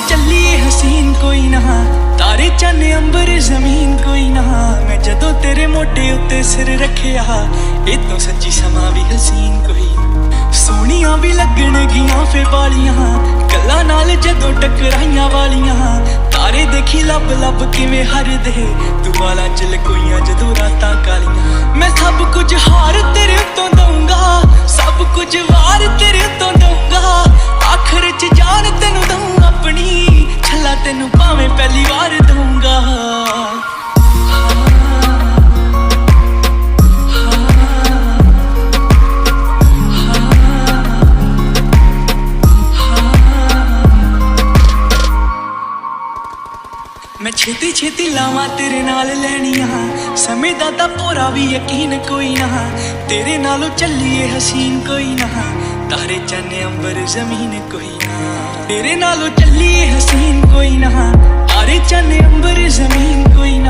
ਚੱਲੀਏ ਹਸੀਨ ਕੋਈ ਨਾ, ਤਾਰੇ ਚੰਨ ਅੰਬਰ ਜ਼ਮੀਨ ਕੋਈ ਨਾ। ਮੈਂ ਜਦੋਂ ਤੇਰੇ ਮੋਢੇ ਉੱਤੇ ਸਿਰ ਰੱਖਿਆ, ਇਹ ਤੋਂ ਸੱਚੀ ਸਮਾਂ ਵੀ ਹਸੀਨ ਕੋਈ। ਸੋਹਣੀਆਂ ਵੀ ਲੱਗਣਗੀਆਂ ਫੇ ਵਾਲੀਆਂ, ਗੱਲਾਂ ਨਾਲ ਜਦੋਂ ਟਕਰਾਈਆਂ ਵਾਲੀਆਂ। ਤਾਰੇ ਦੇਖੀ ਲੱਭ ਲੱਭ ਕਿਵੇਂ ਹਰਦੇ, ਤੂੰ ਵਾਲਾਂ ਚ ਲਕੋਈਆਂ ਜਦੋਂ ਰਾਤਾਂ ਕਾਲੀਆਂ। ਮੈਂ ਸਭ ਕੁਝ ਹਾਰ ਤੇਰੇ ਉੱਤੋਂ ਦਊਂਗਾ, ਸਭ ਕੁਝ ਵਾਰ ਤੇਰੇ ਉੱਤੋਂ ਦਊਂਗਾ। ਆਖਰ ਚ ਜਾਨ ਤੈਨੂੰ ਦਊਂ ਆਪਣੀ, ਛੱਲਾ ਤੈਨੂੰ ਭਾਵੇਂ ਪਹਿਲੀ ਵਾਰ ਦਊਂਗਾ। मैं छेती छेती लावां तेरे नाल लैनियां, समय दा तां पूरा भी यकीन कोई ना। तेरे नालों चलिए हसीन कोई ना, तारे चन्ने अंबर जमीन कोई ना। तेरे नालों चलिए हसीन कोई ना, तारे चन्ने अंबर जमीन कोई ना।